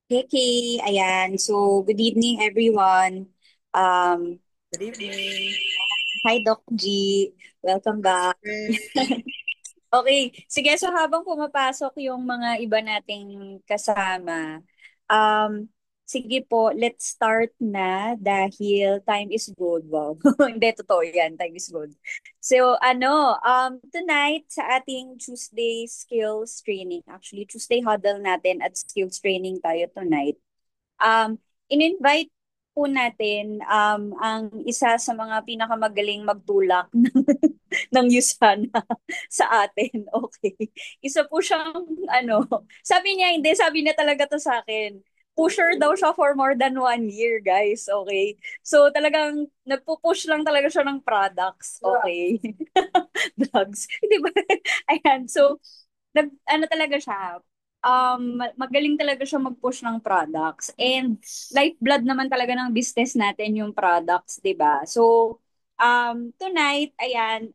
Hey, Kay. Ayan. So, good evening, everyone. Um, Good evening. Hi, Doc G. Welcome back. Hey. Okay. Sige, so habang pumapasok yung mga iba nating kasama, sige po, let's start na dahil time is gold. Wow. Hindi, totoo yan. Time is gold. So, tonight sa ating Tuesday skills training, actually, Tuesday huddle natin at skills training tayo tonight. In-invite po natin ang isa sa mga pinakamagaling magtulak ng Yusana sa atin. Okay. Isa po siyang, sabi niya, hindi, sabi niya talaga to sa akin. Pusher daw siya for more than 1 year, guys. Okay. So, talagang nagpo-push lang talaga siya ng products. Okay. Drugs. Di ba? Ayan. So, ano talaga siya, magaling talaga siya mag-push ng products. And lifeblood naman talaga ng business natin yung products, 'di ba? So, tonight, ayan,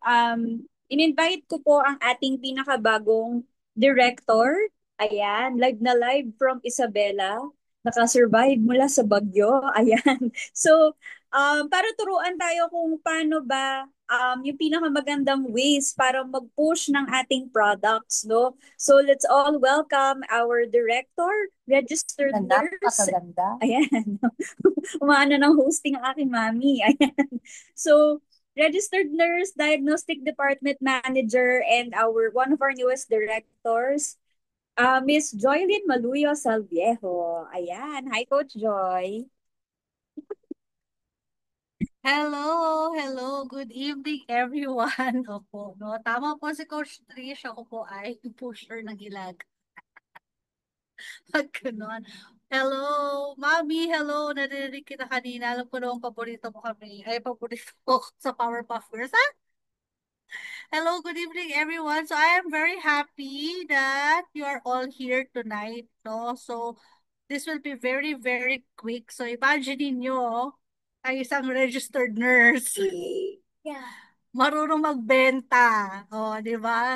in-invite ko po ang ating pinakabagong director. Ayan, live na live from Isabela. Nakasurvive mula sa bagyo. Ayan. So, para turuan tayo kung paano ba yung pinakamagandang ways para mag-push ng ating products, no? So let's all welcome our director, registered Na nurse. napakaganda. Ayan. Umaano ng hosting ang aking mami. Ayan. So, registered nurse, diagnostic department manager, and one of our newest directors, Miss Joylyn Maluyo Salviejo. Ayan. Hi, Coach Joy. Hello, hello. Good evening, everyone. Opo, no? Tama po si Coach Trish. Ako po ay pusher ng ilag. Pag ganon. Hello, Mami. Hello. Narinig kita kanina. Alam ko naman paborito mo kami. Ay, paborito ko sa Powerpuff Girls. Ah? Hello, good evening, everyone. So, I am very happy that you are all here tonight, no? So, this will be very, very quick. So, imagine niyo ay isang registered nurse. Yeah. Marunong magbenta. Oh, 'di ba?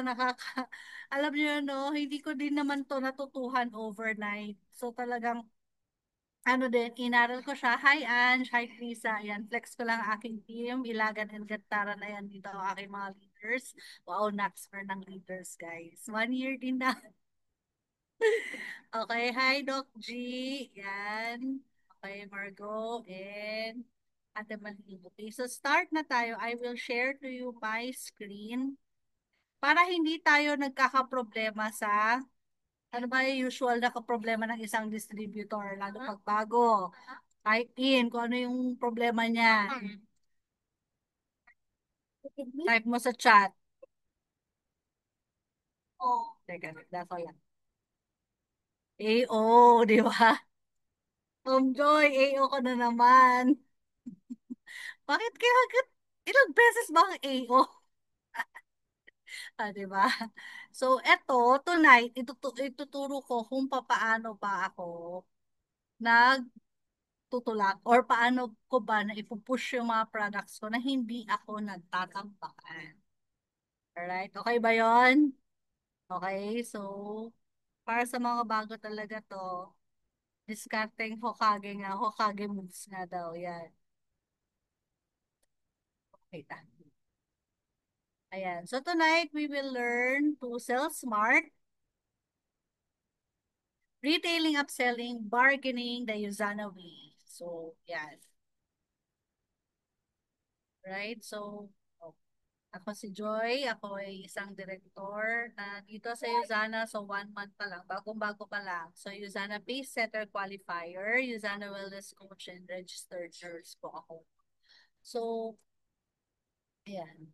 Alam niyo no, hindi ko din naman 'to natutuhan overnight. So talagang ano din, inaral ko siya. Hi Ange, hi Lisa. Ayan, flex ko lang ang aking team. Ilagan and Gantaran na yan dito ang aking mga leaders. Wow, Naxper ng leaders, guys. 1 year din na. Okay, hi Doc G. Yan. Okay, Margo and Ate Malin. Okay, so start na tayo. I will share to you my screen para hindi tayo nagkakaproblema sa ano ba yung usual na problema ng isang distributor, lalo pag bago. Type in kung ano yung problema niya. Type mo sa chat. Teka, that's all lang. AO, di ba? Tom Joy, AO ka na naman. Bakit kaya ilang beses ba ang AO? Ah, di ba? So, eto, tonight, ituturo ko kung paano ba ako nagtutulak or paano ko ba na ipupush yung mga products ko na hindi ako nagtatambakan. Alright, okay ba yon? Okay, so, para sa mga bago talaga to, discarding Hokage nga, Hokage moves nga daw, yan. Okay, ayan. So tonight, we will learn to sell smart, retailing, upselling, bargaining, the Yuzana way. So, yan. Right? So, oh, ako si Joy. Ako ay isang director na dito sa Yuzana. So, 1 month pa lang. Bagong-bago pa lang. So, Yuzana Pace Setter Qualifier, Yuzana Wellness Coach, and Registered Nurse po ako. So, ayan.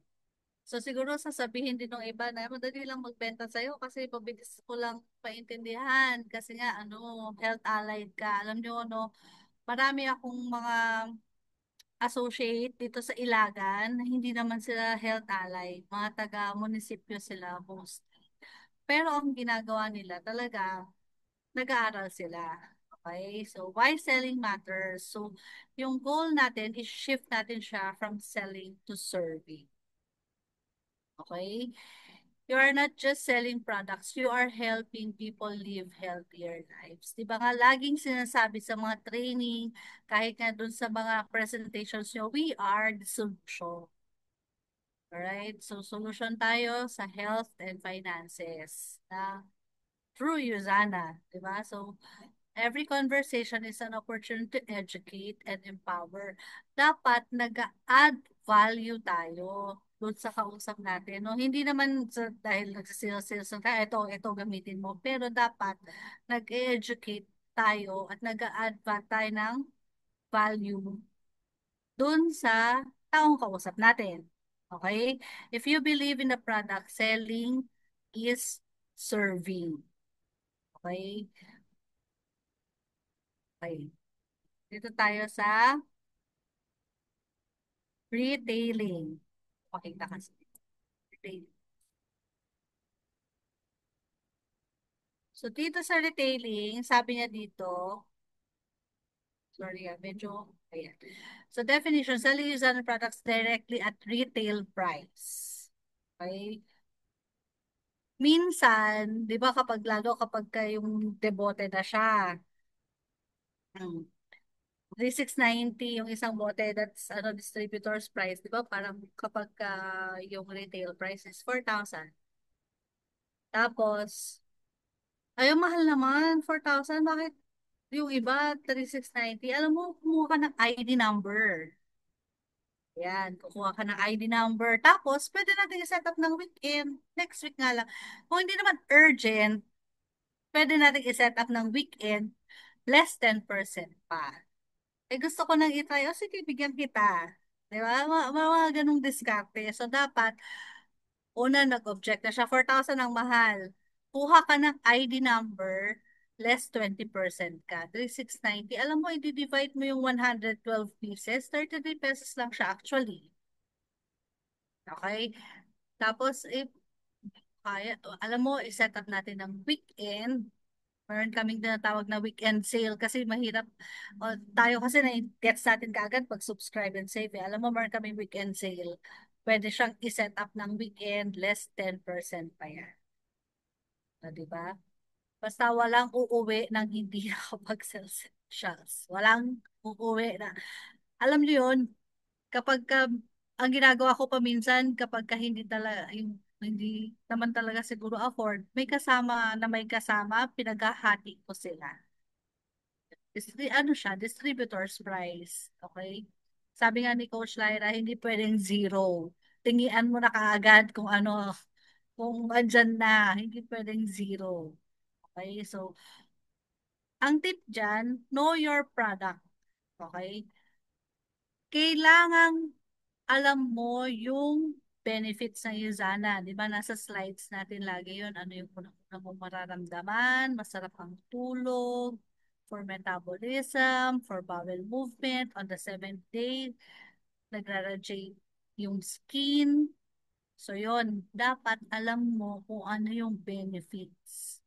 So siguro sasabihin din ng iba na madali lang magbenta sa'yo kasi pabilis ko lang paintindihan kasi nga ano, health allied ka. Alam nyo ano, marami akong mga associate dito sa Ilagan, hindi naman sila health allied, mga taga-munisipyo sila most. Pero ang ginagawa nila talaga, nag-aaral sila. Okay? So, why selling matters? So, yung goal natin is shift natin siya from selling to serving. Okay? you are not just selling products, you are helping people live healthier lives. Di ba nga, laging sinasabi sa mga training, kahit nga dun sa mga presentations nyo, we are the solution. Alright? So, solution tayo sa health and finances na through Usana. Di ba? So, every conversation is an opportunity to educate and empower. Dapat nag-add value tayo doon sa kausap natin. No? Hindi naman dahil nagsisales-sales na tayo, ito gamitin mo. Pero dapat nag-educate tayo at nag-add pa tayo ng value doon sa taong kausap natin. Okay? If you believe in the product, selling is serving. Okay? Okay. Dito tayo sa retailing. Pakita kasi. Retailing. So, dito sa retailing, sabi niya dito, sorry, medyo, ayan. So, definition, selling used products directly at retail price. Okay? Minsan, di ba kapag lalo kapag yung debote na siya, 3,690 yung isang bote, that's ano, distributor's price, di ba? Parang kapag yung retail price is 4,000. Tapos, ay, mahal naman, 4,000. Bakit yung iba, 3,690? Alam mo, kumuha ka ng ID number. Yan, kukuha ka ng ID number. Tapos, pwede natin i-set up ng weekend. Next week nga lang. Kung hindi naman urgent, pwede natin i-set up ng weekend, less 10% pa. Eh, gusto ko nang itry. O, sige, bigyan kita. Di ba? Mga ganong diskarte. So, dapat, una, nag-object na siya. 4,000 ang mahal. Kuha ka ng ID number, less 20% ka. 3,690. Alam mo, i-divide mo yung 112 pieces. 33 pesos lang siya actually. Okay? Tapos, kaya, alam mo, i-set up natin ng weekend. Meron kaming tinatawag na weekend sale kasi mahirap. O, tayo kasi na-gets natin kaagad pag subscribe and save. Eh. Alam mo, meron kaming weekend sale. Pwede siyang i-set up ng weekend, less 10% pa yan. O, di ba? Basta walang uuwi ng hindi nakapag-sales. Walang uuwi na. Alam niyo yun, kapag ang ginagawa ko paminsan, kapag hindi talaga, yung hindi naman talaga siguro afford, may kasama na may kasama, pinaghahati ko sila. Ano siya, distributor's price. Okay? Sabi nga ni Coach Lyra, hindi pwedeng zero. Tingian mo na kaagad kung ano, kung andyan na, hindi pwedeng zero. Okay? So, ang tip dyan, know your product. Okay? Kailangan alam mo yung benefits ng Usana. Di ba? Nasa slides natin lagi yun. Ano yung unang-una mong mararamdaman, masarap ang tulog, for metabolism, for bowel movement, on the 7th day, nagra-radiate yung skin. So yun, dapat alam mo kung ano yung benefits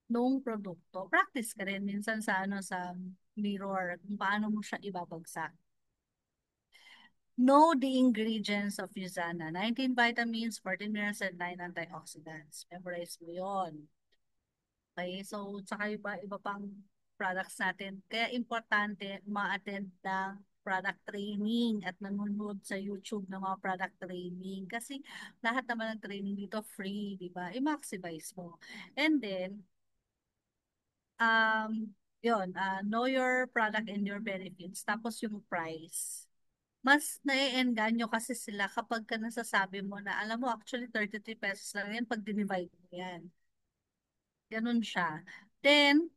nung produkto. Practice ka rin minsan sa ano sa mirror kung paano mo siya ibabagsak. Know the ingredients of Usana. 19 vitamins, 14 minerals, and 9 antioxidants. Memorize mo yun. Okay, so tsaka iba pang products natin. Kaya importante ma-attend ng product training at nanonood sa YouTube ng mga product training. Kasi lahat naman ng training dito free, di ba? I-maximize mo. And then, yun, know your product and your benefits. Tapos yung price. Mas nai-engganyo kasi sila kapag ka nasasabi mo na, alam mo, actually 33 pesos lang yan pag dinivide mo yan. Ganun siya. Then,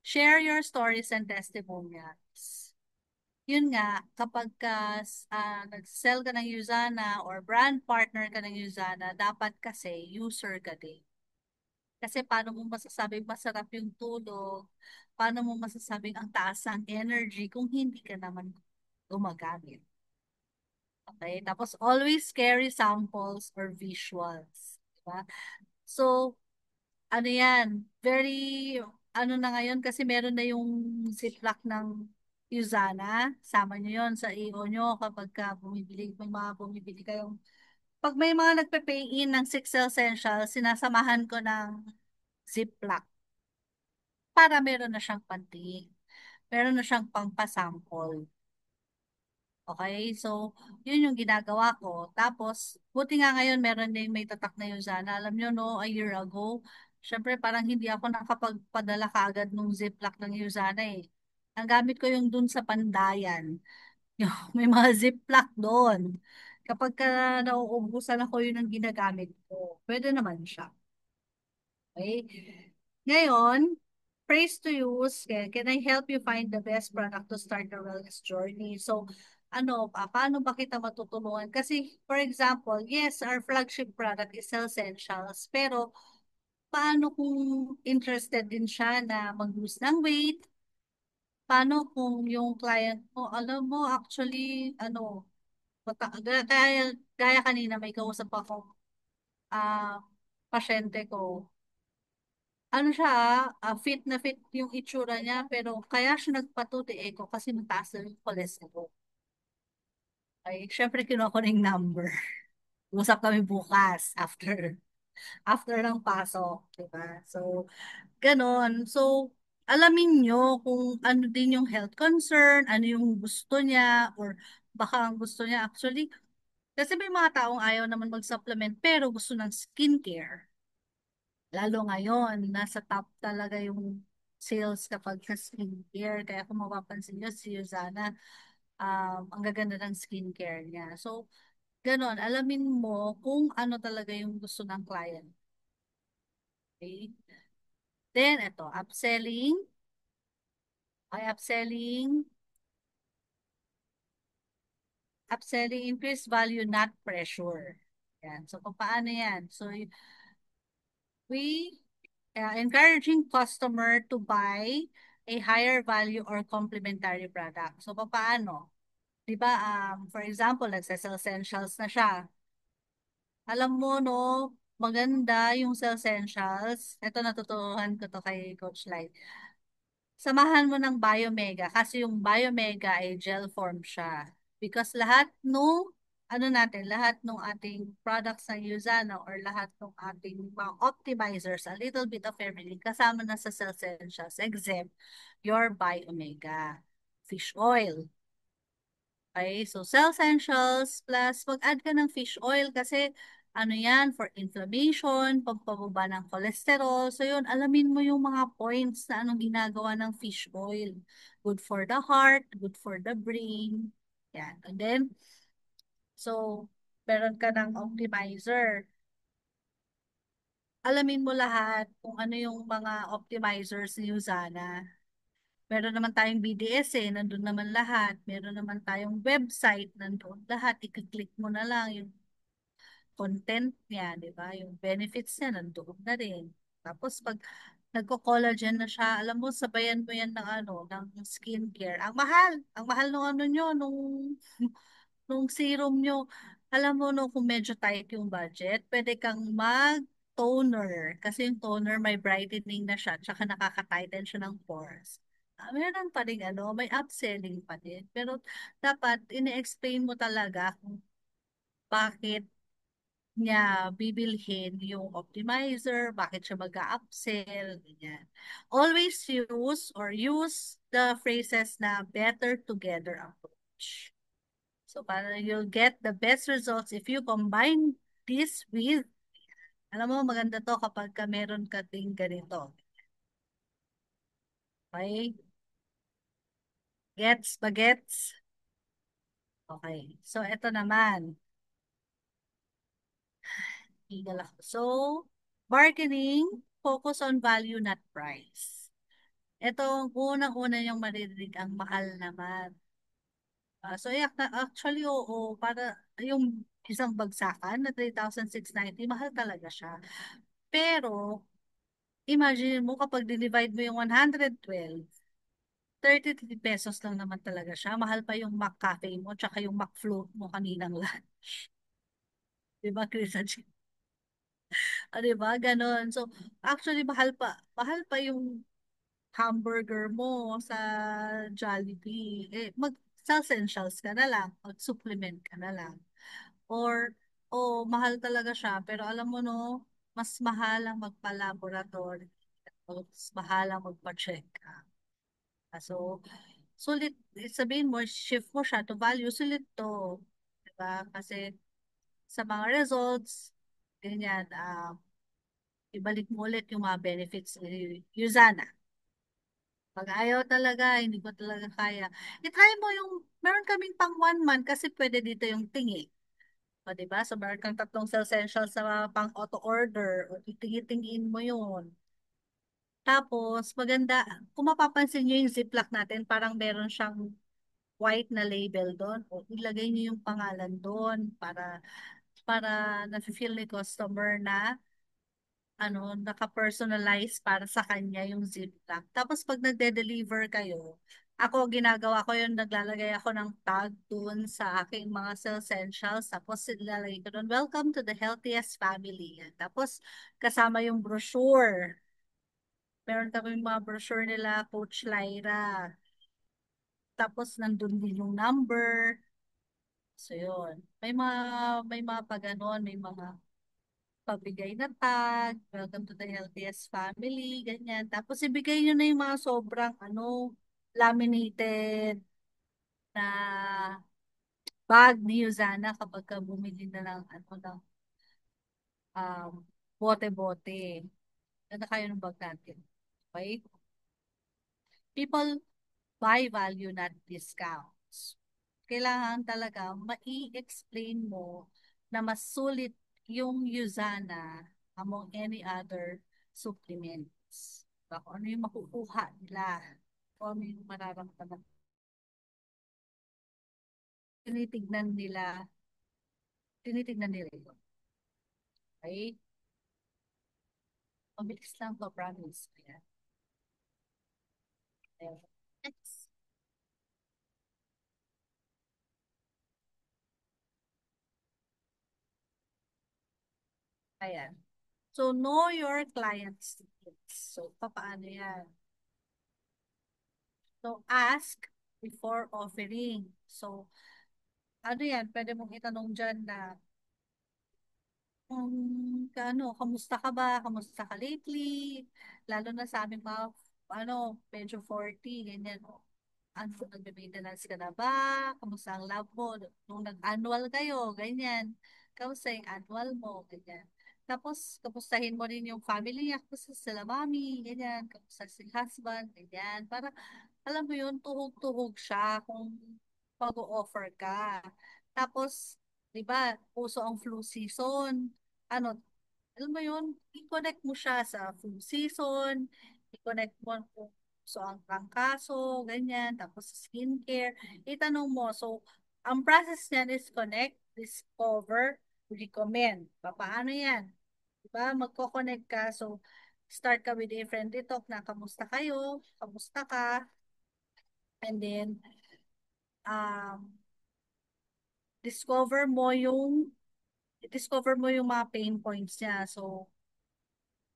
share your stories and testimonials. Yun nga, kapag ka nag-sell ka ng Usana or brand partner ka ng Usana, dapat kasi user ka din. Kasi paano mo masasabing masarap yung tulog? Paano mo masasabing ang taas ang energy kung hindi ka naman gumagamit? Okay? Tapos always carry samples or visuals. Diba? So, ano yan? Very, ano na ngayon kasi meron na yung ziplock ng Usana. Sama nyo yon sa iyo nyo kapag ka bumibili, may mga bumibili kayong pag may mga nagpe-pay in ng 6 essentials, sinasamahan ko ng Ziploc para meron na siyang panting. Meron na siyang pangpasample. Okay, so yun yung ginagawa ko. Tapos, buti nga ngayon meron din may tatak na Yuzana. Alam nyo, no, a year ago, syempre parang hindi ako nakapagpadala kaagad nung Ziploc ng Yuzana eh. Ang gamit ko yung dun sa Pandayan. Yung, may mga Ziploc doon. Kapag ka nauubusan ako yun ang ginagamit ko, pwede naman siya. Okay? Ngayon, praise to use. Can I help you find the best product to start the wellness journey? So, paano ba kita matutulungan? Kasi, for example, yes, our flagship product is Cell Essentials, pero paano kung interested din siya na mag-lose ng weight? Paano kung yung client mo, alam mo, actually, gaya kanina may kausap ako, ah, pasyente ko, ano siya, fit na fit yung itsura niya, pero kaya siya nagpatuti echo kasi mataas na yung cholesterol. Ay, syempre kinuha ko na yung number. Usap kami bukas after ng pasok, diba? So, ganon. So, alamin nyo kung ano din yung health concern, ano yung gusto niya, or baka ang gusto niya actually, kasi may mga taong ayaw naman mag-supplement pero gusto ng skincare. Lalo ngayon, nasa top talaga yung sales kapag sa skincare. Kaya kung mapapansin nyo, si Yuzana, ang gaganda ng skincare niya. So, ganon, alamin mo kung ano talaga yung gusto ng client. Okay? Then, ito, upselling. Okay, upselling, increase value, not pressure. Yan. So, paano yan? So, we encouraging customer to buy a higher value or complementary product. So, paano? 'Di ba, for example, nagsa-Cell Essentials na siya. Alam mo, no, maganda yung Cell Essentials. Ito natutuhan ko to kay Coach Light. Samahan mo ng Biomega kasi yung Biomega ay gel form siya. Because lahat nung lahat ng ating products ng Usana or lahat ng ating mga optimizers, a little bit of everything, kasama na sa Cell Essentials, except your Biomega fish oil. Okay, so Cell Essentials plus mag-add ka ng fish oil kasi ano yan, for inflammation, pagpababa ng cholesterol. So yun, alamin mo yung mga points na anong ginagawa ng fish oil. Good for the heart, good for the brain. Yan. And then, so, meron ka ng optimizer. Alamin mo lahat kung ano yung mga optimizers ni Usana. Meron naman tayong BDS nandun naman lahat. Meron naman tayong website, nandun lahat. I-click mo na lang yung content niya, di ba? Yung benefits niya, nandoon na rin. Tapos pag nagko-collagen na siya, alam mo, sabayan mo yan ng ng skincare. Ang mahal nung ano nyo, nung serum nyo. Alam mo, no, kung medyo tight yung budget, pwede kang mag-toner. Kasi yung toner, may brightening na siya, tsaka nakaka-tighten siya ng pores. Meron pa rin may upselling pa din. Pero dapat, ine-explain mo talaga kung bakit niya bibilhin yung optimizer, bakit siya mag-upsell, ganyan. Always use the phrases na better together approach. So, para you'll get the best results if you combine this with, alam mo, maganda to kapag ka meron ka ding ganito. Okay? Bagets? Okay. So, ito naman. Legal ako. So, bargaining, focus on value, not price. Ito, unang-una yung maririnig, ang mahal naman. Actually, oo, para yung isang bagsakan na 3,690, mahal talaga siya. Pero, imagine mo kapag dinivide mo yung 112, 33 pesos lang naman talaga siya. Mahal pa yung McCafe mo, tsaka yung McFloat mo kaninang lunch. Diba, Chris? Diba? Ganon. So, actually, mahal pa yung hamburger mo sa Jollibee. Mag-essentials ka na lang, mag-supplement ka na lang. Or Oo, mahal talaga siya. Pero alam mo no, mas mahal ang magpa-laboratory. Mas mahal ang magpa-check up. So, sulit, sabihin mo, shift mo siya to value, sulit to. Diba? Kasi sa mga results, ganyan, ibalik mo ulit yung mga benefits ni Yuzana. Pag ayaw talaga, hindi ko talaga kaya. I-try mo yung, meron kaming pang 1 month kasi pwede dito yung tingi. O, diba? So, meron kang tatlong cell essentials sa mga pang auto order. O, titingi-tingiin mo yun. Tapos, maganda, kung mapapansin nyo yung ziplock natin, parang meron siyang white na label doon. O, ilagay nyo yung pangalan doon para na-feel ni customer na naka-personalize para sa kanya yung ziplock. Tapos pag nagde-deliver kayo, ako ginagawa ko yun, naglalagay ako ng tag dun sa aking mga essentials. Tapos ilalagay ko dun, welcome to the healthiest family. Yan. Tapos kasama yung brochure. Meron kami mga brochure nila, Coach Lyra. Tapos nandun din yung number. So yun. May mga pag may mga pabigay na tag, welcome to the healthiest family, ganyan. Tapos ibigay nyo na yung mga sobrang laminated na bag ni Yuzana kapag ka bumili na ng um, bote-bote. Ganda kayo ng bag natin. Okay? People buy value, not discounts. Kailangan talaga mai-explain mo na mas sulit yung Yuzana among any other supplements. Diba? Kung ano yung makukuha nila, kung ano yung mararamdaman. Tinitignan nila, tinitignan nila yun. Okay? Mabilis lang to, promise. Ayan. Ayan. Next. Ayan. So, know your client's needs. So, paano yan? So, ask before offering. So, yan, pwede mong itanong dyan na, kamusta ka ba? Kamusta ka lately? Lalo na sa aming mga, medyo 40, ganyan. Nagbe-maintenance ka na ba? Kamusta ang lab mo? Nung nag-annual kayo, ganyan. Kamusta yung annual mo? Ganyan. Tapos, kamustahin mo rin yung family niya. Kamusta sila mami? Ganyan. Kamusta si husband? Ganyan. Para alam mo yun, tuhog-tuhog siya kung pag-o-offer ka. Tapos, di ba, puso ang flu season. Ano, alam mo yun, i-connect mo siya sa flu season, i-connect mo kung so ang trangkaso, ganyan, tapos skincare, itanong mo. So, ang process niyan is connect, discover, recommend. Paano yan? Diba? Magko-connect ka. So, start ka with a friendly talk na kamusta kayo, kamusta ka, and then um, discover mo yung mga pain points niya. So,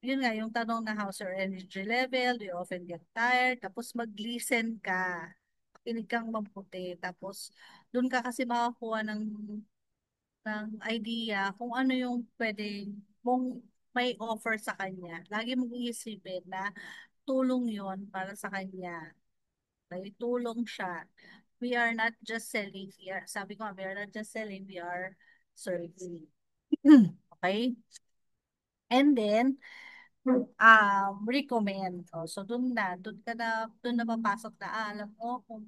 yun nga, yung tanong na how's your energy level, do you often get tired, tapos mag-listen ka, makinig kang mabuti, tapos doon ka kasi makakuha ng idea kung ano yung pwede mong may offer sa kanya. Lagi mong iisipin na tulong yon para sa kanya. May tulong siya. We are not just selling here. Sabi ko, we are not just selling, we are serving. Okay? And then, recommend. So, dun na papasok na, alam mo, kung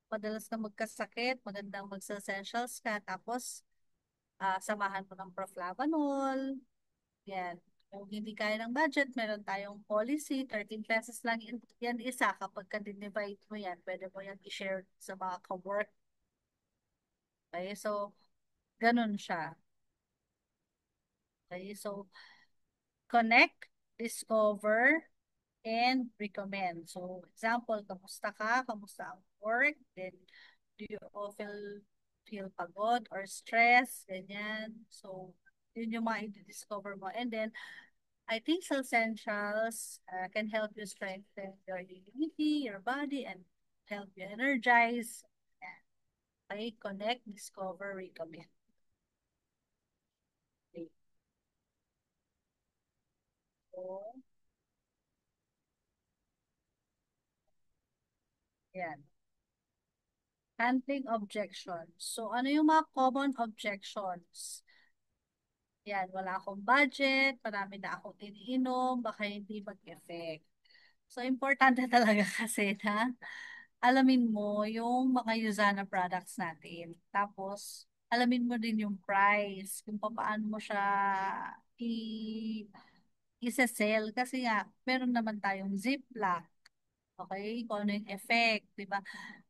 madalas ka magkasakit, magandang mag-essentials ka, tapos, samahan mo ng proflavanol, yan. Kung hindi kaya ng budget, meron tayong policy, 13 pesos lang yan isa. Kapag ka-divide mo yan, pwede mo yan i-share sa mga ka-work. Okay, so, ganun siya. Okay, so, connect, discover, and recommend. So, example, kamusta ka? Kamusta ang work? Then, do you all feel pagod or stress? Ganyan. So, yun yung mga i-discover mo. And then, I think essentials can help you strengthen your immunity, your body, and help you energize. Okay, connect, discover, recommend. So, yan. Handling objections. So, ano yung mga common objections? Yan, wala akong budget, marami na akong iniinom, baka hindi mag-effect. So, importante talaga kasi na alamin mo yung mga Usana products natin. Tapos, alamin mo din yung price, kung paano mo siya i isa-sell. Kasi nga, meron naman tayong Ziploc, okay? Kung ano yung effect, di ba?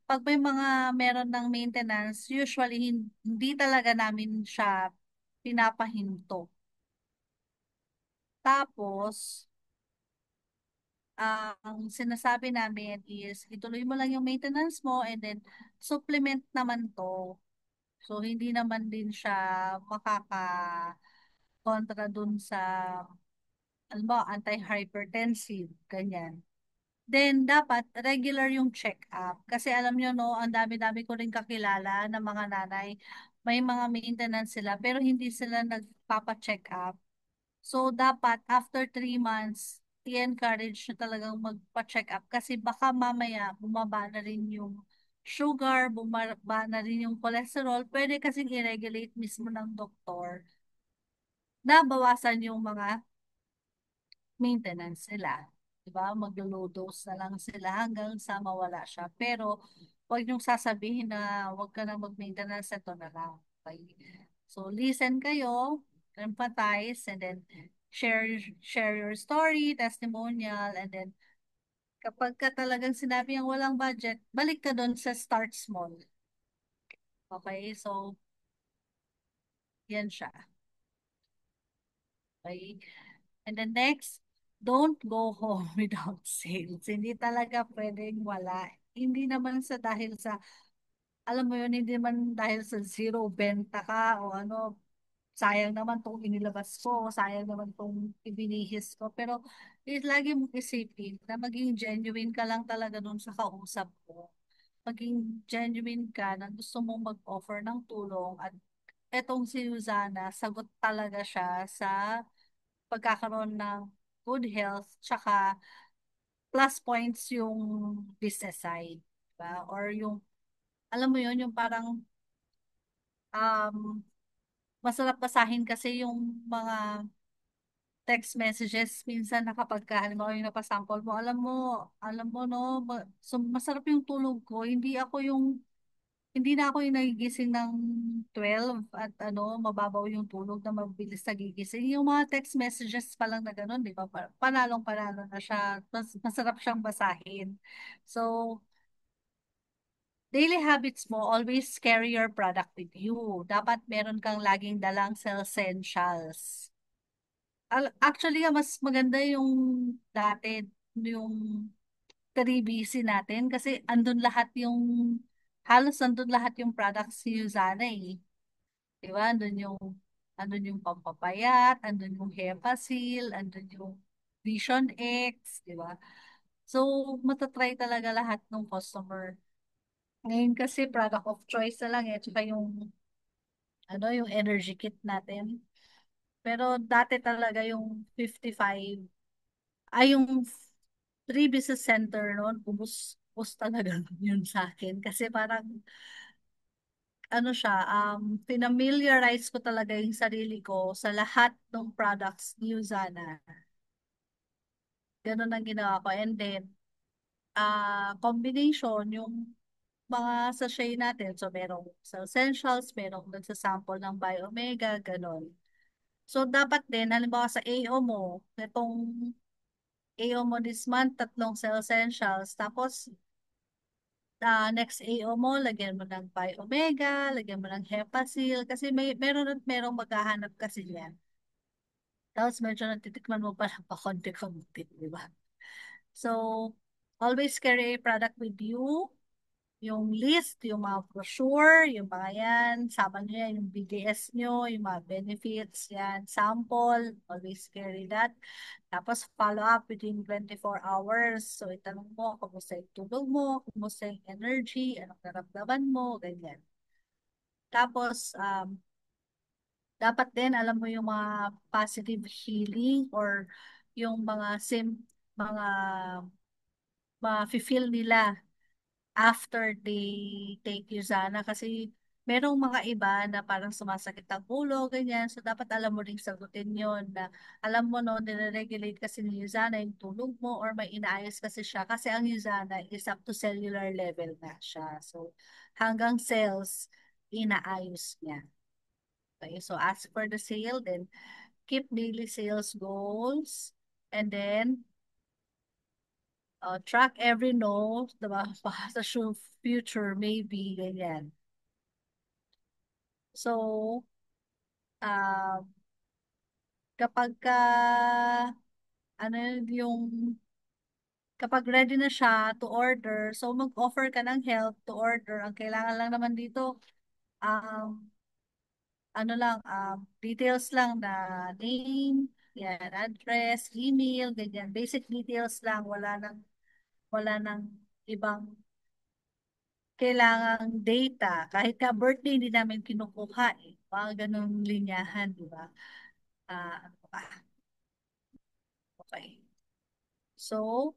Pag may mga meron ng maintenance, usually hindi talaga namin siya pinapahinto. Tapos, ang sinasabi namin is ituloy mo lang yung maintenance mo and then supplement naman to. So, hindi naman din siya makaka-kontra dun sa, alam mo, anti-hypertensive, ganyan. Then, dapat regular yung check-up. Kasi alam nyo, no, ang dami-dami ko rin kakilala ng mga nanay, may mga maintenance sila, pero hindi sila nagpapa-check up. So, dapat after 3 months, i-encourage na talagang magpa-check up kasi baka mamaya bumaba na rin yung sugar, bumaba na rin yung cholesterol. Pwede kasing i-regulate mismo ng doktor na bawasan yung mga maintenance nila. Diba? Maglo-low dose na lang sila hanggang sa mawala siya. Pero, huwag niyong sasabihin na huwag ka na mag-maintenance, ito na lang. Okay? So, listen kayo, empathize, and then share share your story, testimonial, and then kapag ka talagang sinabi ang walang budget, balik ka doon sa start small. Okay? So, yan siya. Okay? And then next, don't go home without sales. Hindi talaga pwedeng wala. Hindi naman sa dahil sa, alam mo yun, hindi naman dahil sa zero benta ka o ano, sayang naman tong inilabas ko, sayang naman tong ibinihis ko. Pero lagi mong isipin na maging genuine ka lang talaga dun sa kausap mo. Maging genuine ka na gusto mong mag-offer ng tulong at etong si Uzana, sagot talaga siya sa pagkakaroon ng good health, tsaka plus points yung business side. Diba? Or yung, alam mo yun, yung parang masarap basahin kasi yung mga text messages minsan na kapag halimbawa yung napasample mo, alam mo no, so masarap yung tulog ko. Hindi na ako yung nagigising ng 12 at ano, mababaw yung tulog na mabilis nagigising. Yung mga text messages pa lang na ganun, di ba? Panalong panalo na siya. Masarap siyang basahin. So, daily habits mo, always carry your product with you. Dapat meron kang laging dalang essentials. Actually, mas maganda yung dati, yung 3BC natin kasi halos andun lahat yung products ni Usana eh. Di ba? Andun yung pampapayat, andun yung Hepasil, andun yung Vision X, di ba? So, matatry talaga lahat ng customer. Ngayon kasi product of choice na lang eh, tsaka yung energy kit natin. Pero dati talaga yung 55, yung 3 business center noon, ubus talaga yun sa akin. Kasi parang, ano siya, pinamiliarize ko talaga yung sarili ko sa lahat ng products ni Usana. Ganun ang ginawa ko. And then, combination, yung mga sachet natin. So, merong sa essentials, merong nagsasample ng Biomega, ganun. So, dapat din, halimbawa sa AO mo, itong AO mo this month, tatlong sa essentials. Tapos, next AO mo, lagyan mo ng Biomega, lagyan mo ng Hepasil, kasi meron at merong maghahanap kasi yan. Tapos medyo natitikman mo pa lang pa konti-konti, di ba? So, always carry a product with you. Yung list, yung mga brochure, yung mga yan, sama nyo yan, yung BDS nyo, yung mga benefits, yan, sample, always carry that. Tapos follow up within 24 hours. So itanong mo, kumusta yung tulog mo, kumusta yung energy, anong naramdaman mo, ganyan. Tapos, dapat din alam mo yung mga positive healing or yung mga ma-feel nila after they take Usana kasi merong mga iba na parang sumasakit ang ulo, ganyan. So, dapat alam mo ring sagutin yon na alam mo no, nire-regulate kasi ni Usana yung tulog mo or may inaayos kasi siya kasi ang Usana is up to cellular level na siya. So, hanggang cells, inaayos niya. Okay, so as for the sale, then keep daily sales goals and then track every no, diba? Baka sa future, maybe, ganyan. So, uh, kapag ka, ano yung, kapag ready na siya to order, so mag-offer ka ng help to order. Ang kailangan lang naman dito, um, ano lang, details lang na name, yan, address, email, ganyan. Basic details lang, wala nang ibang kailangang data. Kahit ka birthday, hindi namin kinukuha eh. Mga ganun linyahan, di ba? Ano pa? Okay. So,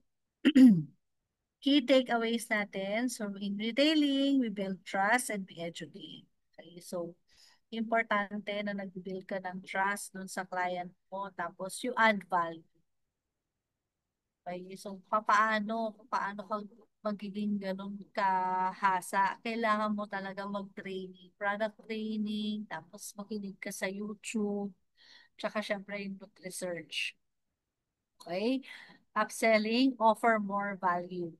key takeaways natin. So, in retailing, we build trust and we educate. Okay. So, importante na nag-build ka ng trust dun sa client mo. Tapos, you add value. Okay. So, papaano ka magiging ganun kahasa? Kailangan mo talaga mag-training, product training, tapos makinig ka sa YouTube, tsaka syempre yung research. Okay? Upselling, offer more value.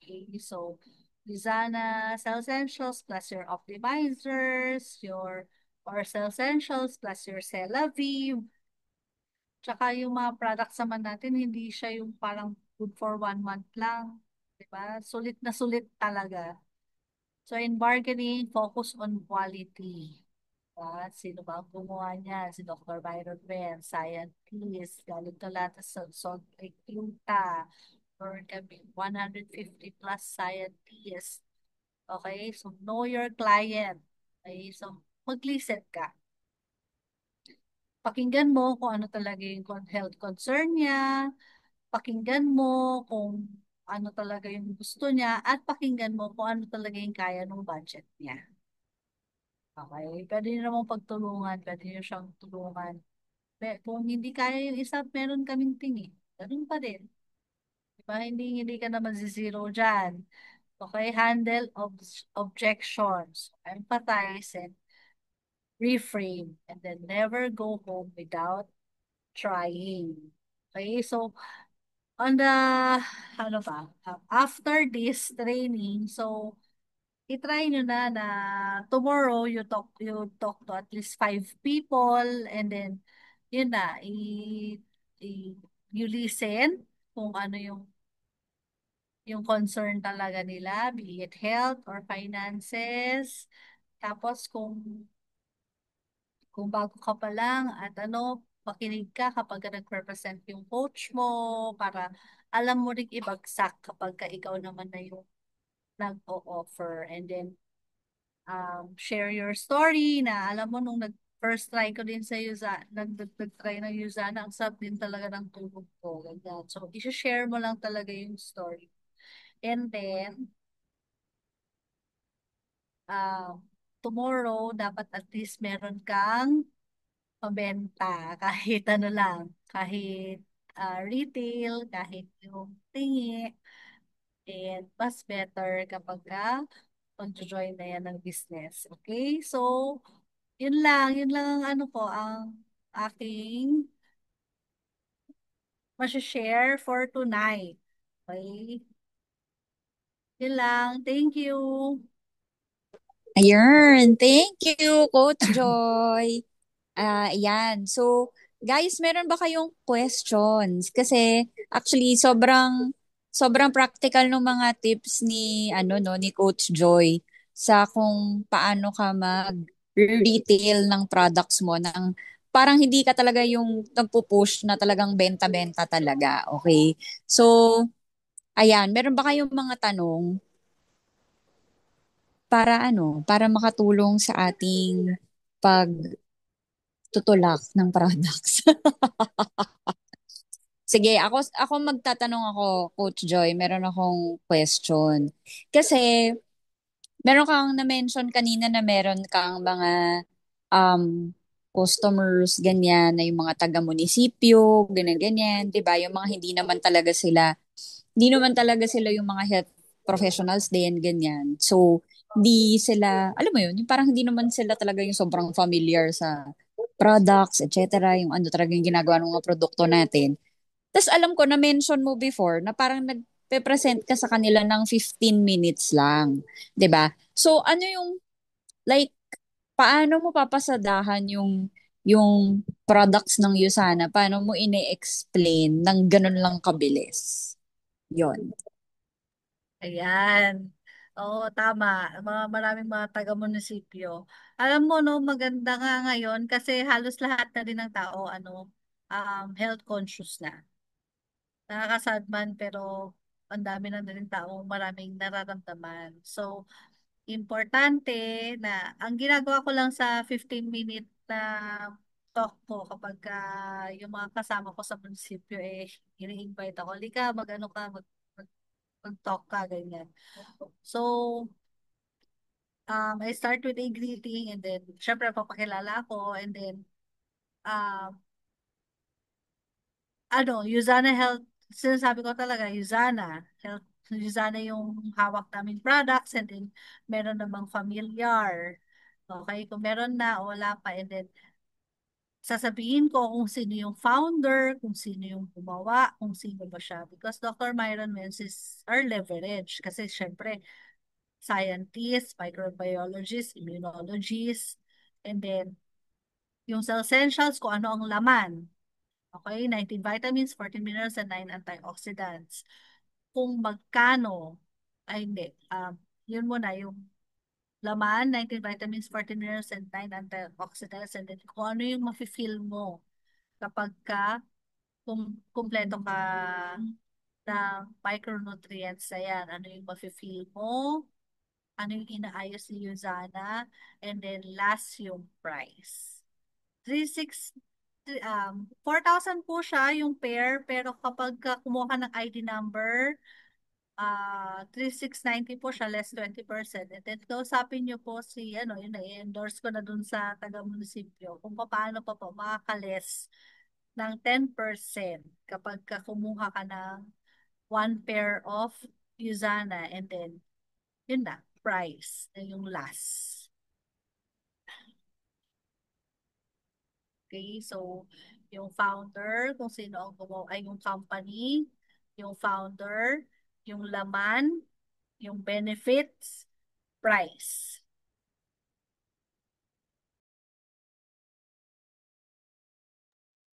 Okay? So, Lizana Sell Essentials plus your optimizers, or Sell Essentials plus your Celavive. Tsaka yung mga products naman natin, hindi siya yung parang good for 1 month lang. Diba? Sulit na sulit talaga. So, in bargaining, focus on quality. Sino ba ang gumawa niya? Si Dr. Byron Ben, scientist, galing to lahat sa Salt Lake, Utah. Or kami, 150 plus scientists. Okay? So, know your client. Okay? So, mag-listen ka. Pakinggan mo kung ano talaga yung health concern niya. Pakinggan mo kung ano talaga yung gusto niya. At pakinggan mo kung ano talaga yung kaya ng budget niya. Okay? Pwede niyo namang pagtulungan. Pwede niyo siyang tulungan. Kung hindi kaya yung isa, meron kaming tingi. Ganun pa din. Diba? Hindi ka naman zero dyan. Okay? Handle objections. Empathize and reframe. And then never go home without trying. Okay? So, on the, ano ba, after this training, so, itry nyo na tomorrow you talk to at least 5 people and then yun na you listen kung ano yung concern talaga nila, be it health or finances. Tapos kung bago ka pa lang at makinig ka kapag nag-represent yung coach mo para alam mo rin ibagsak kapag ka ikaw naman na yung nag-o-offer. And then share your story na alam mo nung first try ko din sa Yuza, nag-try ng Yuzana, ang sarap din talaga ng tulog ko. Ganyan. So, i-share mo lang talaga yung story. And then, tomorrow, dapat at least meron kang pabenta. Kahit ano lang, kahit retail, kahit yung tingi. And mas better kapag mag-join na yan ng business. Okay? So, yun lang ang ano ko, ang aking share for tonight. Okay? Yun lang. Thank you. Ayun. Thank you, Coach Joy. Ayan. So, guys, meron ba kayong questions? Kasi actually sobrang practical ng mga tips ni ni Coach Joy sa kung paano ka mag-retail ng products mo ng parang hindi ka talaga yung nagpo-push na talagang benta-benta talaga. Okay? So, ayan, meron ba kayong mga tanong para makatulong sa ating pagtutulak ng products? Sige, ako magtatanong ako, Coach Joy, meron akong question. Kasi meron kang na-mention kanina na meron kang mga um, customers, ganyan, na yung mga taga-munisipyo, ganyan-ganyan, di ba? Yung mga hindi naman talaga sila yung mga health professionals din, ganyan. So, hindi sila, alam mo yun, yung parang hindi naman sila talaga yung sobrang familiar sa products, etc. Yung ano talaga yung ginagawa ng mga produkto natin. Tapos alam ko, na-mention mo before na parang nagpe-present ka sa kanila ng 15 minutes lang. 'Di ba? So, ano yung, like, paano mo papasadahan yung products ng Usana? Paano mo ine-explain ng ganun lang kabilis? Yon. Ayan. Oo, tama. Maraming mga taga-munisipyo. Alam mo, no, maganda nga ngayon kasi halos lahat na din ng tao, health conscious na. Nakakasad man, pero ang dami na din tao, maraming nararamdaman. So, importante na, ang ginagawa ko lang sa 15-minute na talk ko kapag yung mga kasama ko sa munisipyo ini-invite ako, "Lika, mag-ano ka, mag-talk ka, ganyan." So, I start with a greeting and then, syempre, papakilala ako and then, um, Usana Health, sinasabi ko talaga, Usana Health, Usana yung hawak naming products and then, meron namang familiar. Okay, kung meron na o wala pa, and then, sasabihin ko kung sino yung founder, kung sino yung gumawa, kung sino ba siya. Because Dr. Myron Menz is our leverage. Kasi syempre, scientists, microbiologists, immunologists, and then yung sa essentials, kung ano ang laman. Okay, 19 vitamins, 14 minerals, and 9 antioxidants. Kung magkano, ay hindi, yun muna, yung laman, 19 vitamins, 14 minerals, and 9 antioxidants, and then kung ano yung mafe-feel mo kapag kumpleto ka ng micronutrients na yan. Ano yung mafe-feel mo, ano yung inaayos ni Yuzana, and then last yung price. 36 4,000 po siya yung pair, pero kapag kumuha ka ng ID number, 3,690 po siya, less 20%. And then kausapin niyo po si, yun na-endorse ko na dun sa taga-munisipyo kung paano pa po makaka-less ng 10% kapag kumuha ka ng one pair of Usana, and then yun na, price na yung last. Okay, so yung founder, kung sino ang gumawa, ay yung company, yung founder, yung laman, yung benefits, price.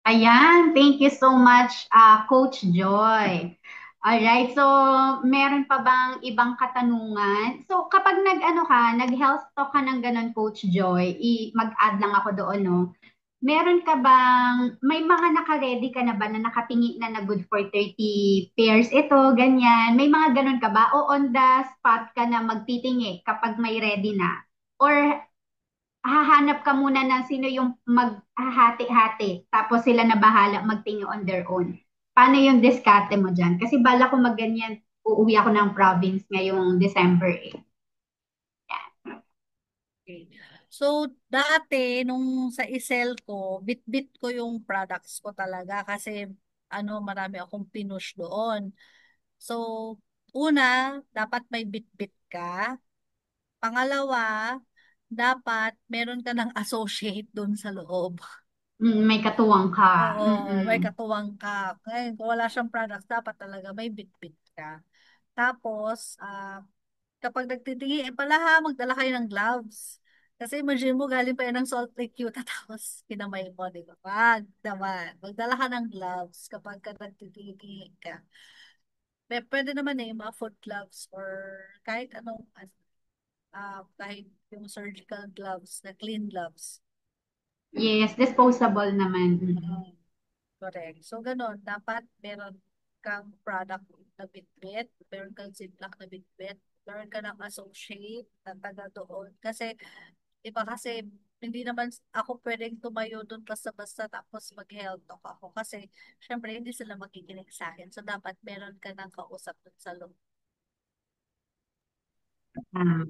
Ayan, thank you so much, Coach Joy. Alright, so meron pa bang ibang katanungan? So kapag nag-ano ka, nag-health talk ka ng ganun, Coach Joy, mag-add lang ako doon, no? Meron ka bang, may mga naka-ready ka na ba na nakatingin na na good for 30 pairs ito, ganyan? May mga ganun ka ba? O on the spot ka na magtitingi kapag may ready na? Or hahanap ka muna ng sino yung maghahati-hati, tapos sila na bahala magtingi on their own. Paano yung diskarte mo dyan? Kasi bala ko magganyan, uuwi ako ng province ngayong December eh. Okay. So, dati, nung sa isel ko, bit-bit ko yung products ko talaga kasi marami akong pinush doon. So, una, dapat may bit-bit ka. Pangalawa, dapat meron ka ng associate doon sa loob. May katuwang ka. Oo, may Mm-mm. katuwang ka. Ngayon, kung wala siyang products, dapat talaga may bit-bit ka. Tapos, kapag nagtitingi, pala ha, magdala kayo ng gloves. Kasi imagine mo, galing pa yan ng Salt Lake Utah, tapos kinamay mo, di ba? Wag naman. Magdala ka ng gloves kapag nagtitingi ka. Pwede naman yung mga foot gloves or kahit anong, kahit yung surgical gloves, na clean gloves. Yes, disposable naman. Mm. Mm, correct. So, ganun. Dapat meron kang product na bitbit, meron kang ziplock na bitbit, meron ka ng associate na taga doon. Kasi, iba kasi Hindi naman ako pwedeng tumayo doon basta-basta tapos mag-health talk ako. Kasi, syempre, hindi sila makikinig sa akin. So, dapat meron ka ng kausap doon sa loob. Ah,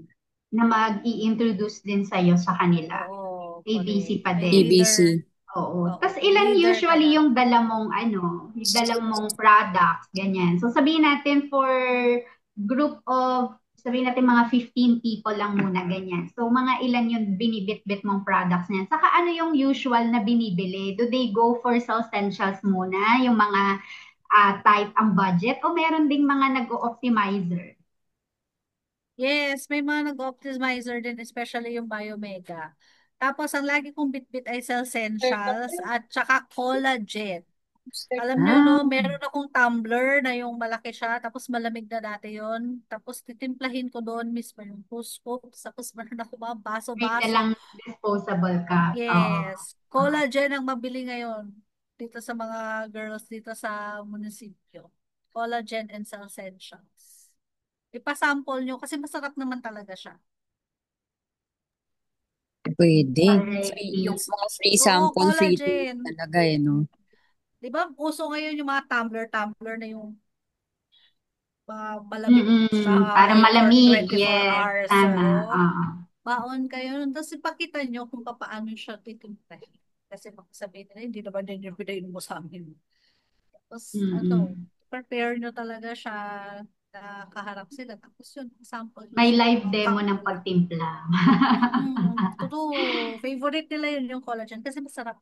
na mag-i-introduce din sa'yo sa kanila. Oo, ABC correct. pa May din. ABC. leader. Oo. Oo, Tapos may ilan leader ka usually na. yung dala mong yung dala mong products, ganyan. So sabihin natin for group of, sabihin natin mga 15 people lang muna, ganyan. So mga ilan yung binibit-bit mong products niyan. Saka ano yung usual na binibili? Do they go for essentials muna, yung mga type ang budget, o meron ding mga nag-optimizer? Yes, may mga nag-optimizer din, especially yung Biomega. Tapos, ang lagi kong bitbit ay Essentials at saka collagen. Alam nyo, Ah, no, meron akong tumbler na yung malaki siya, tapos malamig na dati yon. Tapos titimplahin ko doon mismo yung two scoops, tapos meron ako mga may baso-baso. dalang disposable cup. Oo. Yes, collagen ang mabili ngayon dito sa mga girls dito sa munisipyo. Collagen and Essentials. Ipasample nyo kasi masarap naman talaga siya. Pwede. Free, Alrighty. yung mga free Oo, sample, free taste collagen. talaga eh, no? Di ba, uso ngayon yung mga tumbler na yung malamig siya Para for malamig. 24 Yes, hours. So, tama. Oo. baon kayo. Tapos ipakita nyo kung paano siya titimplahin. Kasi sabihin nila, hindi naman din yung pinayin mo sa amin. Tapos, Mm-mm. prepare nyo talaga siya na kaharap sila. Tapos yun, sample nyo May sa live mga cup demo ng nila. pagtimpla. Totoo. Favorite nila yun yung collagen kasi masarap.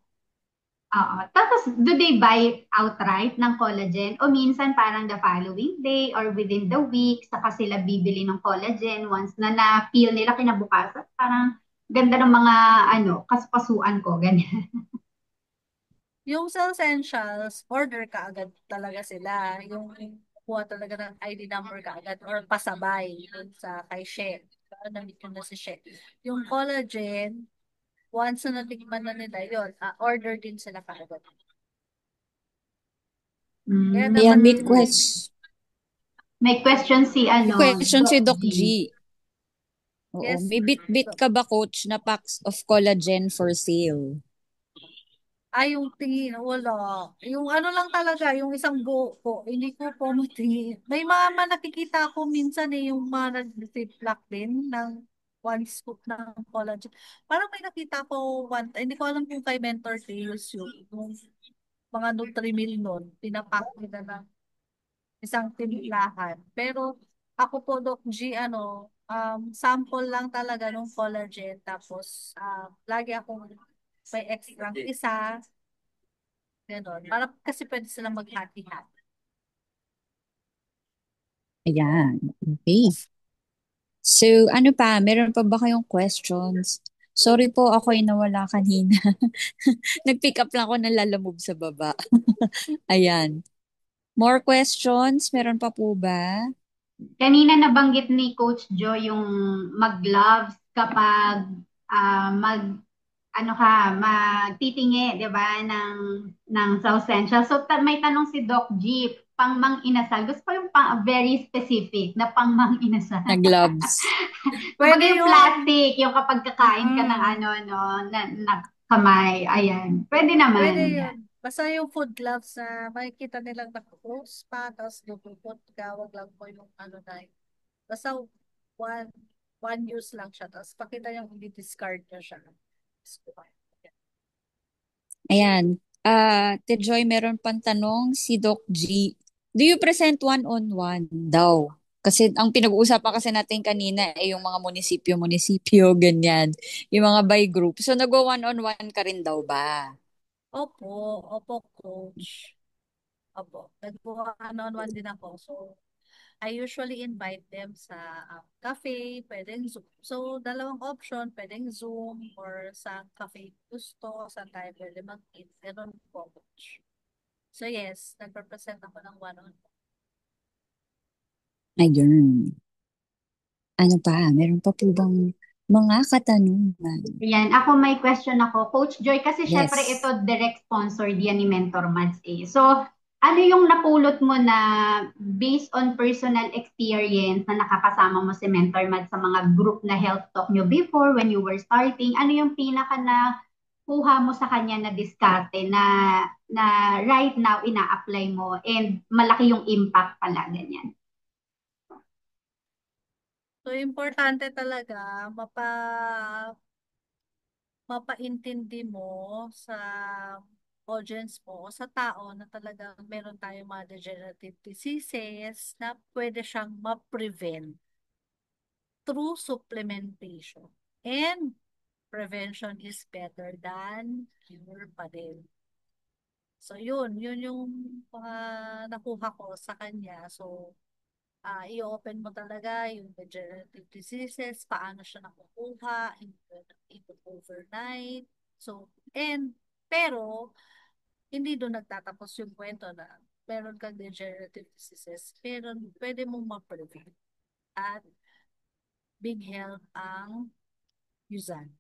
Oo. Tapos, do they buy outright ng collagen? O minsan parang the following day or within the week, saka sila bibili ng collagen once na na-feel nila kinabukasan. Parang ganda ng mga kaspasuan ko, ganyan. Yung sa essentials, order ka agad talaga sila. Yung kuha talaga ng ID number ka agad or pasabay dun sa kay Chef. Namit ko na si Chef. Yung collagen, once na natikman na nila yun, order din sila kaagad. Kaya Ayan, dapat may Mm. May question si question Doc si Doc G. G. Oo, yes. may bit-bit ka ba, coach, na packs of collagen for sale? Ay, yung tingin, wala. Yung ano lang talaga, yung isang buo ko, hindi ko po matingin. May mga nakikita ko minsan yung mga nag-ziplock din ng one scoop ng collagen. Parang may nakita ko hindi ko alam kung kay Mentor Teos yung mga Nutrimil nun, pinapack nila ng isang timplahan. Pero ako po, Doc G, sample lang talaga ng collagen. Tapos, lagi akong may extra isa. Ganon. Para kasi pwede silang maghati-hati. Ayan, okay. So, ano pa? Meron pa ba kayong questions? Sorry po, ako'y nawala kanina. Nag-pick up lang ako ng lalamove sa baba. Ayan. More questions? Meron pa po ba? Kanina nabanggit ni Coach Joe yung mag-gloves kapag magtitingi, 'di ba, ng South Central. So may tanong si Doc G, pang mang inasal. Gusto ko yung very specific na pang mang inasal. Na gloves. Kumbaga Pwede yung yun. plastic, yung kapag kakain ka ng Mm. na kamay, ayan. Pwede Pwede naman. yun. Basta yung food gloves na makikita nilang naka-close pa, tapos lupupot ka, wag lang po yung na yun. Basta one, one use lang siya, tapos pakita yung i-discard na siya. Ayan. Te Joy, meron pang tanong si Doc G. Do you present one-on-one daw? Kasi ang pinag-uusapan kasi natin kanina ay yung mga munisipyo-munisipyo, ganyan. Yung mga by group. So, nagwa-one-on-one ka rin daw ba? Opo, opo, coach. Opo, nag-one-on-one din ako. So, I usually invite them sa cafe, pwedeng Zoom. So, dalawang option, pwedeng Zoom or sa cafe gusto, sa tayo pwede mag-meet. Ganun po, coach. So, yes, nag-represent ako ng one-on-one. Ayun. Ano pa? Meron pa po bang mga katanungan? Ayan, ako may question ako. Coach Joy, kasi syempre ito Yes. direct sponsor diyan ni Mentor Mads eh. So, ano yung napulot mo na based on personal experience na nakakasama mo si Mentor Mad sa mga group na health talk nyo before when you were starting? Ano yung pinaka na kuha mo sa kanya na diskarte na right now ina-apply mo and malaki yung impact pala ganyan? So, importante talaga mapaintindi mo sa audience mo o sa tao na talagang meron tayong mga degenerative diseases na pwede siyang ma-prevent through supplementation. And prevention is better than cure pa din. So, yun yung mga nakuha ko sa kanya. So, i-open mo talaga yung degenerative diseases, paano siya nakukuha, even overnight. So, pero, hindi doon nagtatapos yung kwento na meron kang degenerative diseases, pero pwede mong ma-prevent at big help ang Yuzan.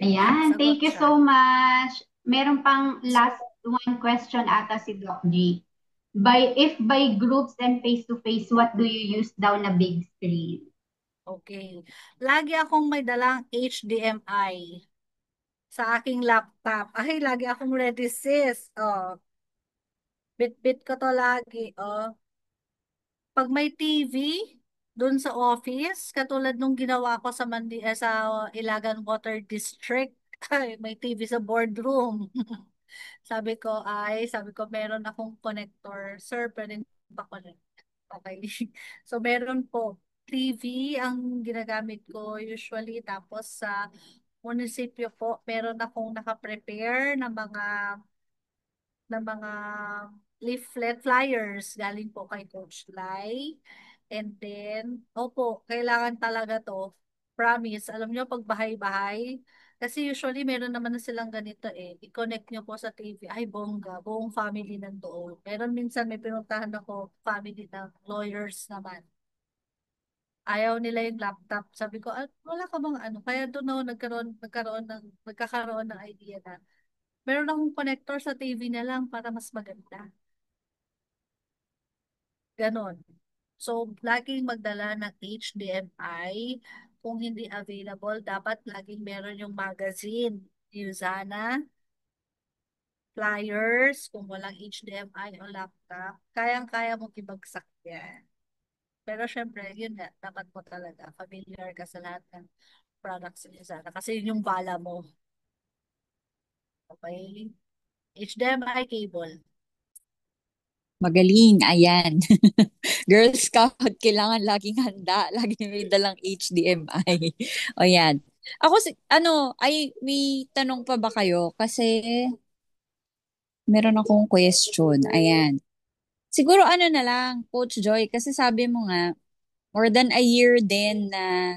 Yun, Ayan, sagot thank you siya. so much. Meron pang last one question ata si Doc G. If by groups and face-to-face, what do you use daw na big screen? Okay. Lagi akong may dalang HDMI sa aking laptop. Ay, lagi akong ready, sis. Oh, bit-bit ko to lagi. Oh. Pag may TV doon sa office, katulad nung ginawa ko sa sa Ilagan Water District, ay, may TV sa boardroom. Sabi ko, meron akong connector. Sir, pwedeng pa-connect. Okay. So, meron po. TV ang ginagamit ko usually. Tapos sa munisipyo po, meron akong naka-prepare ng mga leaflet flyers galing po kay Coach Lai. And then, opo, kailangan talaga to. Promise, alam nyo, pag bahay-bahay, kasi usually meron naman na silang ganito eh. I-connect nyo po sa TV. Ay, bongga, buong family nandoon. Meron minsan may pinuntahan ako, family ng lawyers naman. Ayaw nila yung laptop. Sabi ko, wala ka bang ano? Kaya doon ako nagkakaroon ng idea na meron akong connector sa TV na lang para mas maganda. Ganon. So, laging magdala ng HDMI. Kung hindi available, dapat laging meron yung magazine. Usana, flyers, kung walang HDMI o laptop, kayang-kaya mo ibagsak yan. Pero syempre, yun nga, dapat mo talaga familiar ka sa lahat ng products ni Usana. Kasi yun yung bala mo. Okay? HDMI cable. Magaling, ayan. Girl Scout, kailangan laging handa. Laging may dalang HDMI. O yan. Ako, may tanong pa ba kayo? Kasi meron akong question. Ayan. Siguro ano na lang, Coach Joy, kasi sabi mo nga, more than a year din na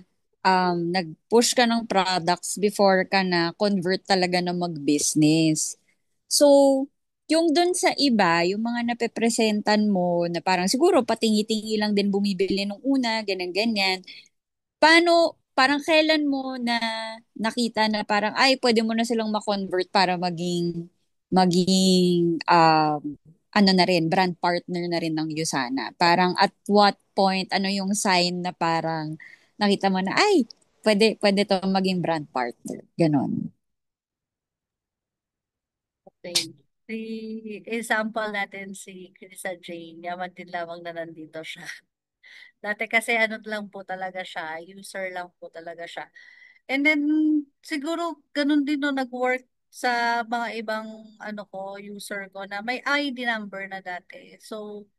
nag-push ka ng products before ka na convert talaga na mag-business. So, yung dun sa iba, yung mga napepresentan mo na parang siguro patingi-tingi lang din bumibili nung una, ganyan-ganyan. Parang kailan mo na nakita na parang, ay, pwede mo na silang ma-convert para maging, ano na rin, brand partner na rin ng Usana. Parang at what point, ano yung sign na parang nakita mo na, ay, pwede to maging brand partner. Ganon. Okay. Si example natin si Krisa Jane, yaman din lamang na nandito siya. Dati kasi ano lang po talaga siya, user lang po talaga siya. And then, siguro ganun din no nag-work sa mga ibang ano ko, user ko na may ID number na dati. So,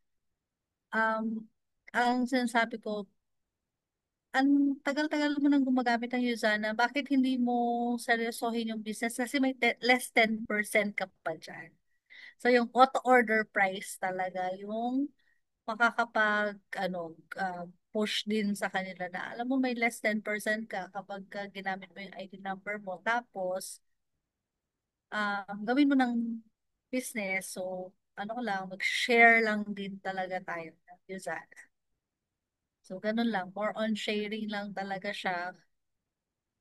um, ang sinasabi ko, ang tagal-tagal mo nang gumagamit ng Usana, bakit hindi mo seryosohin yung business? Kasi may less 10% ka pa dyan. So, yung auto-order price talaga, yung push din sa kanila na alam mo may less 10% ka kapag ginamit mo yung ID number mo. Tapos, gawin mo ng business. So, ano ko lang, mag-share lang din talaga tayo ng Usana. So, ganun lang. More on sharing lang talaga siya.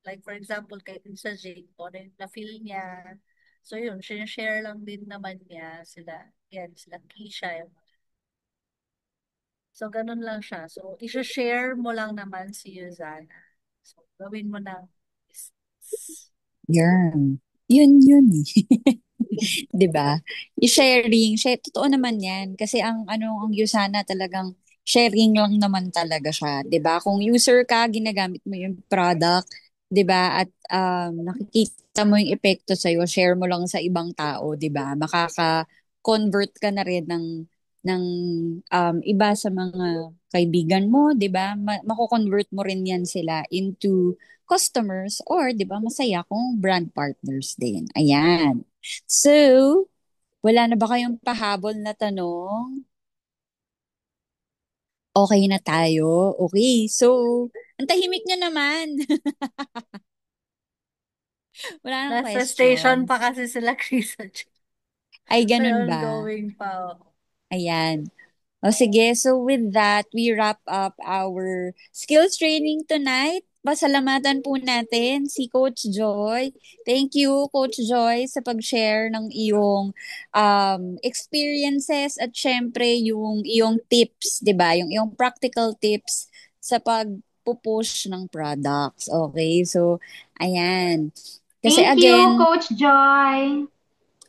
Like, for example, kay sa Jake, kung ano yung na-feel niya, So yun, share lang din naman niya sila. Yan, sila Keisha. So ganun lang siya. So i-share mo lang naman si Yuzana. So gawin mo ng business. Yan. Yun eh. 'Di ba? Yung sharing, totoo naman 'yan kasi ang Usana talagang sharing lang naman talaga siya, 'di ba? Kung user ka, ginagamit mo yung product, 'di ba? At nakikita mo yung epekto sa share mo lang sa ibang tao, 'di ba? Makaka-convert ka na rin ng iba sa mga kaibigan mo, 'di ba? Mako-convert mo rin 'yan sila into customers or 'di ba masaya kung brand partners din. Ayan. So, wala na ba kayong pahabol na tanong? Okay na tayo. Okay. So, ang tahimik nyo naman. Wala nang Nasa station pa questions. kasi sila Chris at Ay, may ganun ba? ongoing pa. Ayan. O sige, so with that, we wrap up our skills training tonight. Pasalamatan po natin si Coach Joy. Thank you, Coach Joy, sa pag-share ng iyong experiences at syempre yung iyong tips, di ba? Yung iyong practical tips sa pag-push ng products. Okay, so ayan. Kasi Thank you, again, Coach Joy.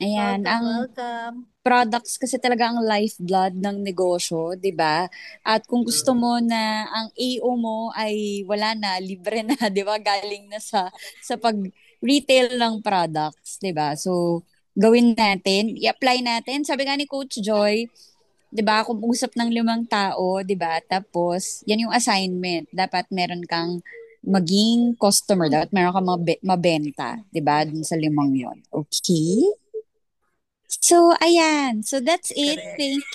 ayan, Welcome, ang welcome. products kasi talaga ang lifeblood ng negosyo, 'di ba? At kung gusto mo na ang AO mo ay wala na, libre na, 'di ba? Galing na sa pag-retail ng products, 'di ba? So, gawin natin, i-apply natin. Sabi nga ni Coach Joy, 'di ba? Kung usap ng 5 tao, 'di ba? Tapos, yan yung assignment. Dapat meron kang maging customer, dapat meron kang mabenta, 'di ba? Dun sa 5 yon. Okay? So, ayan. So, that's it. Correct. Thank